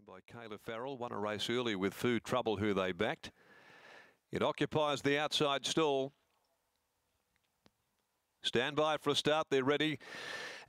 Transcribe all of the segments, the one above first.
by Kayla Farrell, won a race early with Food Trouble, who they backed. It occupies the outside stall. Stand by for a start, they're ready.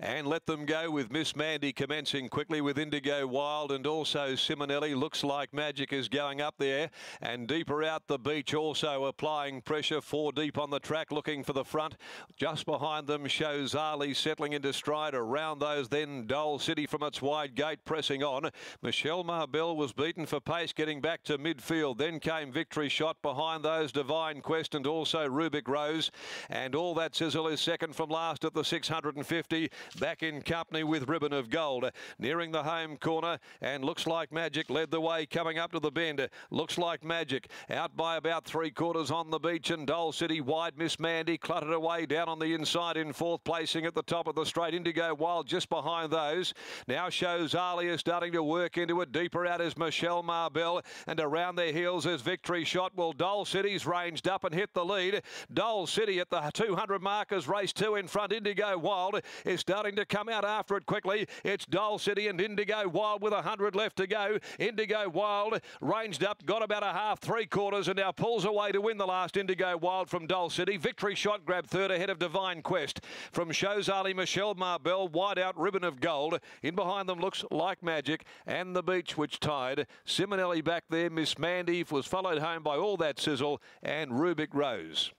And let them go with Miss Mandy commencing quickly with Indigo Wild, and also Simonelli. Looks like Magic is going up there, and deeper out the beach also applying pressure. 4 deep on the track looking for the front. Just behind them shows Ali settling into stride. Around those then Dole City from its wide gate pressing on. Michelle Marbell was beaten for pace getting back to midfield. Then came Victory Shot behind those, Divine Quest and also Rubik Rose. And All That Sizzle is second from last at the 650. Back in company with Ribbon of Gold. Nearing the home corner, and Looks Like Magic led the way coming up to the bend. Looks Like Magic out by about 3/4 on the beach, and Dole City wide. Miss Mandy cluttered away down on the inside in 4th placing at the top of the straight. Indigo Wild just behind those. Now shows Ali is starting to work into it. Deeper out is Michelle Marbell, and around their heels is Victory Shot. Well, Dole City's ranged up and hit the lead. Dole City at the 200 markers, race 2 in front. Indigo Wild is starting to come out after it quickly. It's Dole City and Indigo Wild with 100 left to go. Indigo Wild ranged up, got about a half, 3/4, and now pulls away to win the last. Indigo Wild from Dole City. Victory Shot grabbed third ahead of Divine Quest. From Shows Ali, Michelle Marbell, wide out Ribbon of Gold. In behind them Looks Like Magic and the Beach, which tied. Simonelli back there. Miss Mandy was followed home by All That Sizzle and Rubik Rose.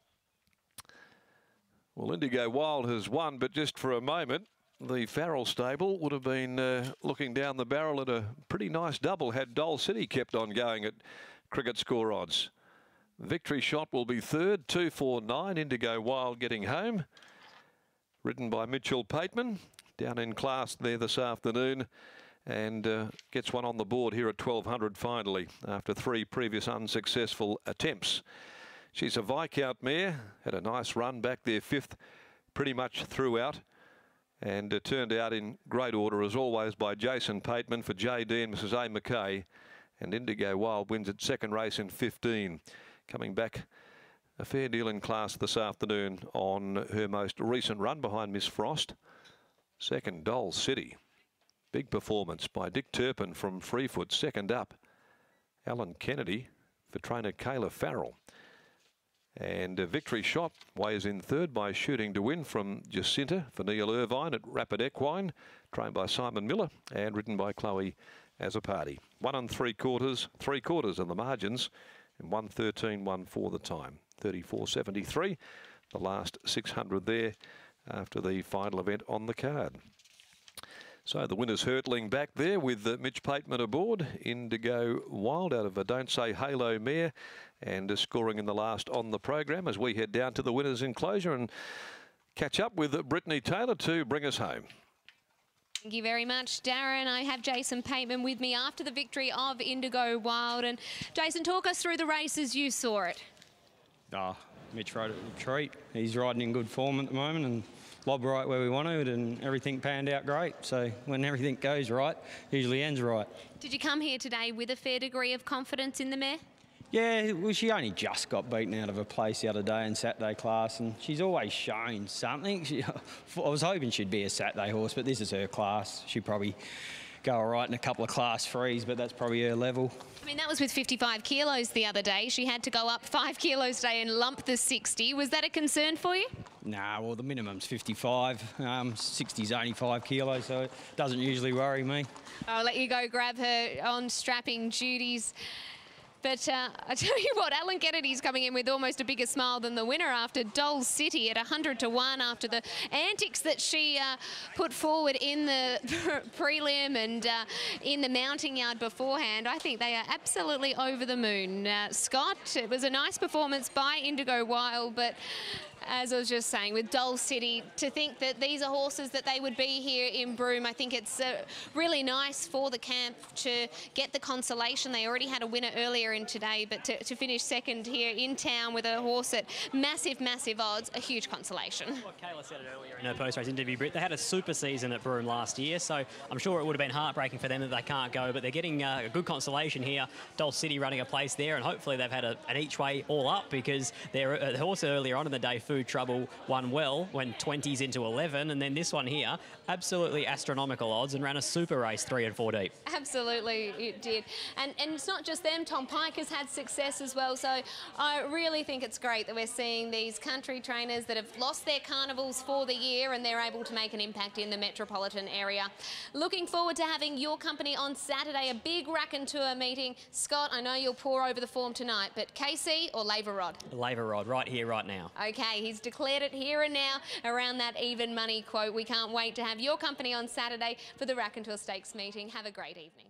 Well, Indigo Wild has won, but just for a moment, the Farrell stable would have been looking down the barrel at a pretty nice double had Dole City kept on going at cricket score odds. Victory Shot will be third, 249. Indigo Wild getting home. Ridden by Mitchell Pateman, down in class there this afternoon, and gets one on the board here at 1200 finally after 3 previous unsuccessful attempts. She's a Viscount mare, had a nice run back there 5th pretty much throughout, and turned out in great order as always by Jason Pateman for JD and Mrs. A. McKay. And Indigo Wild wins its 2nd race in 15. Coming back a fair deal in class this afternoon on her most recent run behind Miss Frost. 2nd, Dole City. Big performance by Dick Turpin from Freefoot. 2nd up, Alan Kennedy for trainer Kayla Farrell. And Victory Shot weighs in 3rd by Shooting to Win from Jacinta for Neil Irvine at Rapid Equine, trained by Simon Miller and ridden by Chloe Azzopardi. 1 3/4 in the margins, and 1:13.14 the time. 34.73, the last 600 there after the final event on the card. So the winners hurtling back there with Mitch Pateman aboard. Indigo Wild out of a Don't Say Halo mare, and scoring in the last on the program as we head down to the winners' enclosure and catch up with Brittany Taylor to bring us home. Thank you very much, Darren. I have Jason Pateman with me after the victory of Indigo Wild. And Jason, talk us through the race as you saw it. Mitch rode it a treat. He's riding in good form at the moment and lob right where we wanted, and everything panned out great. So when everything goes right, usually ends right. Did you come here today with a fair degree of confidence in the mare? Yeah, well, she only just got beaten out of her place the other day in Saturday class, and she's always shown something. I was hoping she'd be a Saturday horse, but this is her class. She'd probably go all right in a couple of class 3s, but that's probably her level. I mean, that was with 55 kilos the other day. She had to go up 5 kilos today and lump the 60. Was that a concern for you? Nah, well, the minimum's 55. 60's only 5 kilos, so it doesn't usually worry me. I'll let you go grab her on strapping duties. But I tell you what, Alan Kennedy's coming in with almost a bigger smile than the winner after Dole City at 100 to 1 after the antics that she put forward in the prelim and in the mounting yard beforehand. I think they are absolutely over the moon. Scott, it was a nice performance by Indigo Wild, but as I was just saying, with Dole City, to think that these are horses that they would be here in Broome, I think it's really nice for the camp to get the consolation. They already had a winner earlier in today, but to finish 2nd here in town with a horse at massive, massive odds, a huge consolation. Well, Kayla said it earlier in her post-race interview, Britt. They had a super season at Broome last year, so I'm sure it would have been heartbreaking for them that they can't go, but they're getting a good consolation here. Dole City running a place there, and hopefully they've had an each way all up, because their horse earlier on in the day Food Trouble won well, went 20s into 11, and then this one here, absolutely astronomical odds, and ran a super race 3 and 4 deep. Absolutely, it did. And it's not just them. Tom Pike has had success as well. So I really think it's great that we're seeing these country trainers that have lost their carnivals for the year and they're able to make an impact in the metropolitan area. Looking forward to having your company on Saturday, a big rack and tour meeting. Scott, I know you'll pour over the form tonight, but KC or Laver Rod? Laver Rod, right here, right now. Okay, he's declared it here and now around that even money quote. We can't wait to have your company on Saturday for the Rack and Tour Stakes meeting. Have a great evening.